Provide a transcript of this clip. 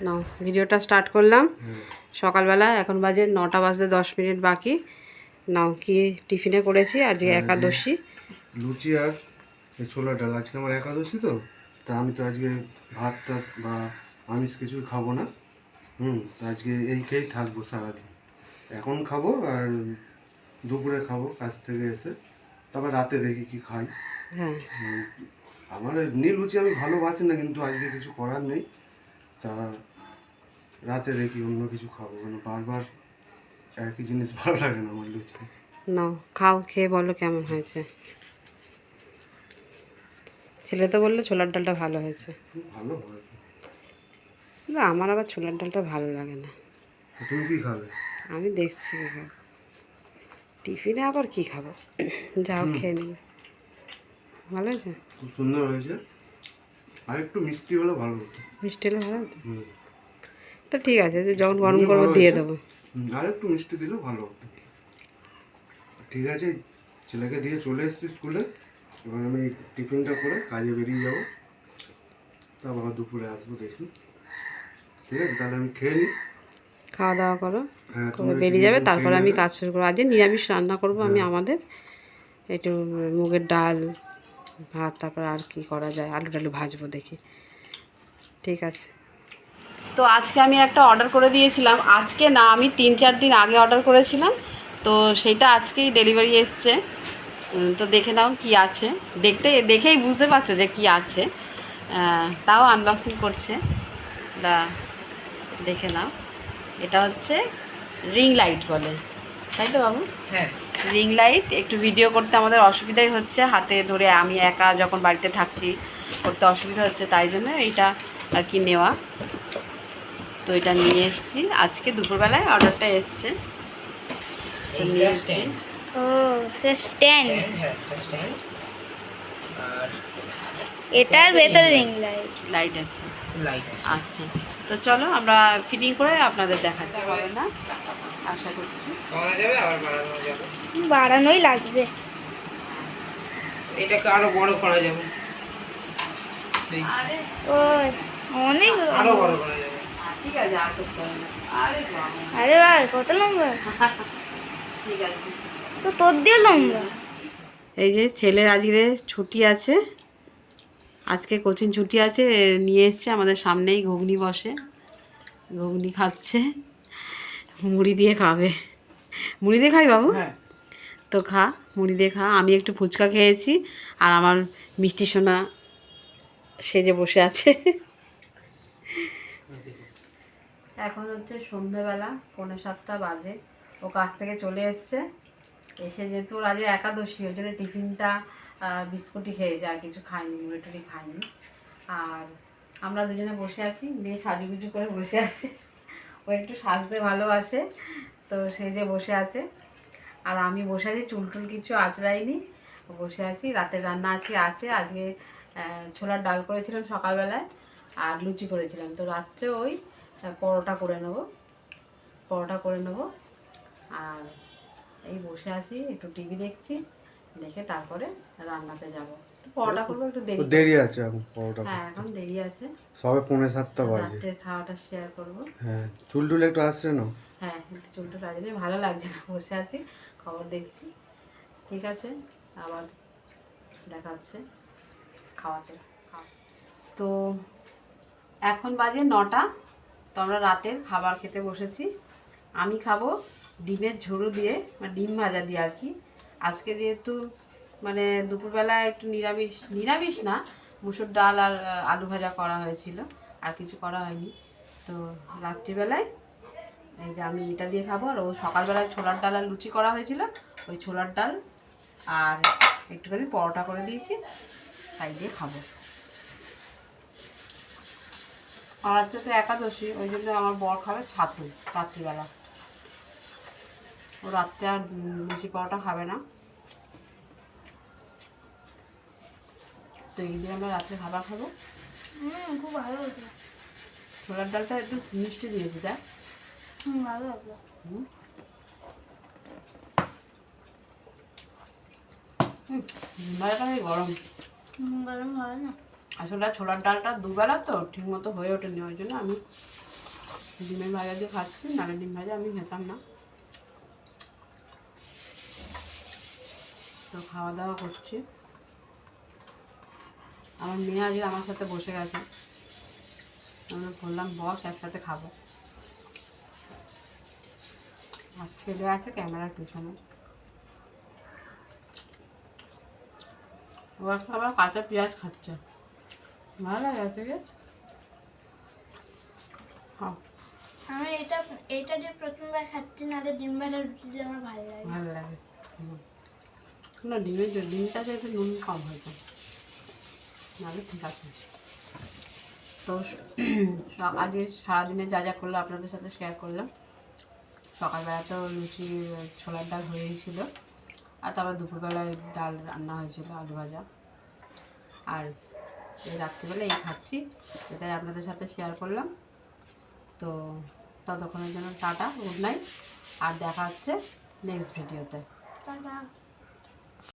নাও ভিডিওটা স্টার্ট করলাম সকালবেলা। এখন বাজে 9টা বাজতে 10 মিনিট বাকি। নাও কি টিফিনে করেছি আজকে একাদশী। লুচি আর ছোলা ডাল। আজকে আমার একাদশী তো, তা আমি তো আজকে ভাত টাত বা আমিষ কিছু খাবো না। তো আজকে এই খেয়েই থাকবো সারাদিন। এখন খাবো আর দুপুরে খাবো কাজ থেকে এসে, তারপর রাতে দেখি কি খাই। হ্যাঁ আমার এমনি লুচি আমি ভালোবাসি না, কিন্তু আজকে কিছু করার নেই। তা রাতে দেখি অন্য কিছু খাবো, মানে বারবার একই জিনিস ভালো লাগে না আমার লুচি। নাও খাও, খেয়ে বলো কেমন হয়েছে। ছেলে তো বললো ছোলার ডালটা ভালো হয়েছে। ভালো হয়। না আমার আবার ছোলার ডালটা ভালো লাগে না। তুমি কি খাবে? আমি দেখছি কি খাবো। টিফিনে আবার কি খাবো, যাও খেয়ে নেবে। ভালো হয়েছে, খুব সুন্দর হয়েছে। আর একটু মিষ্টি হলে ভালো হতো। মিষ্টি হলে ভালো হতো। তো ঠিক আছে, যখন গরম করবো ভালো দিয়ে হয়েছে। দেবো। আর একটু মিষ্টি দিলে ভালো হতো। ঠিক আছে, ছেলেকে দিয়ে চলে এসেছি স্কুলে। এবার আমি টিফিনটা করে কাজে বেরিয়ে যাবো, তারপর আবার দুপুরে আসবো দেখি। ঠিক আছে, তাহলে আমি খেয়ে নিই। খাওয়া দাওয়া করো, হ্যাঁ, করে তুমি বেরিয়ে যাবে, টিফিন খেয়ে তারপরে আমি নেবে। কাজ শুরু করবো। আজকে নিরামিষ রান্না করবো আমি আমাদের। একটু মুগের ডাল ভাত, তারপর আর কি করা যায়, আলু টালু ভাজবো দেখি। ঠিক আছে। তো আজকে আমি একটা অর্ডার করে দিয়েছিলাম, আজকে না আমি 3-4 দিন আগে অর্ডার করেছিলাম। তো সেইটা আজকেই ডেলিভারি এসছে। তো দেখে নাও কি আছে, দেখেই বুঝতে পারছো যে কি আছে। তাও আনবক্সিং করছে, দেখে নাও। এটা হচ্ছে রিং লাইট বলে, তাই তো বাবু? হ্যাঁ, রিং লাইট। একটু ভিডিও করতে আমাদের অসুবিধাই হচ্ছে, হাতে ধরে আমি একা যখন বাড়িতে থাকছি করতে অসুবিধা হচ্ছে, তাই জন্য এইটা আর কি নেওয়া। তো এটা নিয়ে এসেছি আজকে দুপুরবেলায়, অর্ডারটা এসছে তো নিয়ে এসেছি। ও সে স্ট্যান্ড, হ্যাঁ, স্ট্যান্ড। আর এটার ভেতরে রিং লাইট। লাইট আছে, লাইট আছে। আচ্ছা। তো চলো আমরা ফিটিং করে আপনাদের দেখাতে হবে না আশা করছি। করা যাবে, আবার বাড়ানো যাবে। বাড়ানোই লাগবে। এটাকে আরো বড় করা যাবে। এই, ও অনেক আরো বড় করা যাবে। ঠিক আছে, আর করতে হবে না। আরে বাবা, আরে ভাই কত লম্বা, ঠিক আছে। তো তোর দিয়ে লম্বা। এই যে ছেলের আজকে ছুটি আছে, আজকে কোচিং ছুটি আছে, নিয়ে এসছে আমাদের সামনেই ঘুগনি বসে, ঘুগনি খাচ্ছে। মুড়ি দিয়ে খাবে, মুড়ি দিয়ে খাই বাবু? হ্যাঁ, তো খা, মুড়ি দিয়ে খা। আমি একটু ফুচকা খেয়েছি, আর আমার মিষ্টি সোনা সেজে বসে আছে। এখন হচ্ছে সন্ধ্যেবেলা 6:45 বাজে। ও কাজ থেকে চলে এসছে, এসে যেহেতু ওর আজকে একাদশী, ওই জন্য টিফিনটা বিস্কুটই খেয়েছে, আর কিছু খায়নি, মুড়ি টুড়ি খায়নি। আর আমরা দুজনে বসে আছি, মেয়ে সাজুগুজু করে বসে আছে। ও একটু সাজতে ভালোবাসে, তো সেজে বসে আছে। আর আমি বসে আছি, চুল টুল কিছু আঁচড়াইনি, বসে আছি। রাতের রান্না আজকে আছে, আজকে ছোলার ডাল করেছিলাম সকালবেলায়, আর লুচি করেছিলাম। তো রাত্রে ওই পরোটা করে নেবো, পরোটা করে নেবো। আর এই বসে আছি, একটু টিভি দেখছি, দেখে তারপরে রান্নাতে যাব। পরোটা করবো একটু দেরি করে। দেরি আছে এখন পরোটা হ্যাঁ করতে। এখন দেরি আছে, সবে 6:45 বাজে। রাত্রের খাওয়াটা শেয়ার করবো। হ্যাঁ, চুল টুল একটু আসছে না। হ্যাঁ একটু চুলটা রাজলে ভালো লাগছে না, বসে আছি খবর দেখছি। ঠিক আছে, আবার দেখা হচ্ছে খাওয়াতে। তো এখন বাজে 9টা, তো আমরা রাতের খাবার খেতে বসেছি। আমি খাবো ডিমের ঝোড়ো দিয়ে, মানে ডিম ভাজা দিয়ে আর কি। আজকে যেহেতু মানে দুপুরবেলা একটু নিরামিষ, নিরামিষ না, মুসুর ডাল আর আলু ভাজা করা হয়েছিল, আর কিছু করা হয়নি। তো রাত্রিবেলায় এই যে আমি এটা দিয়ে খাবো। আর ও সকালবেলায় ছোলার ডাল আর লুচি করা হয়েছিল, ওই ছোলার ডাল আর একটুখানি পরোটা করে দিয়েছি, তাই দিয়ে খাবো। আর আজকে তো একাদশী, ওই জন্য আমার বর খাবে ছাতু রাত্রিবেলা। ও রাত্রে আর লুচি পরোটা খাবে না, তো এই দিয়ে আমরা রাত্রে খাবার খাবো। খুব ভালো লাগলো। ছোলার ডালটা একটু মিষ্টি দিয়েছি, তাই ভালো লাগলো। ভাজাটা আমি গরম। গরম হয় না। আসলে ছোলার ডালটা দুবেলা তো ঠিক মতো হয়ে ওঠেনি, ওই জন্য আমি ডিমের ভাজা দিয়ে খাচ্ছি, নাহলে ডিম ভাজা আমি খেতাম না। তো খাওয়া দাওয়া করছি। আমার মেয়ে আজকে আমার সাথে বসে গেছে, আমি বললাম বস একসাথে খাবো। আর ছেলে আছে ক্যামেরার পিছনে, ও একটা আবার কাঁচা পেঁয়াজ খাচ্ছে, ভালো লাগে থেকে। খাও, আমি এটা দিয়ে প্রথমবার খাচ্ছি, নাহলে ডিম ভাজা রুটি দিয়ে আমার ভালো লাগে। ভালো লাগে। না ডিমটাতে একটু নুন কম হয়েছে, নাহলে ঠিক আছে। তো আজকে সারাদিনে যা যা করলো আপনাদের সাথে শেয়ার করলাম। সকালবেলা তো লুচি ছোলার ডাল হয়েই ছিল, আর তারপর দুপুরবেলায় ডাল রান্না হয়েছিল, আলু ভাজা। আর এই রাত্রিবেলা এই খাচ্ছি, এটাই আপনাদের সাথে শেয়ার করলাম। তো ততক্ষণের জন্য টাটা, গুড নাইট, আর দেখা হচ্ছে নেক্সট ভিডিওতে। টাটা।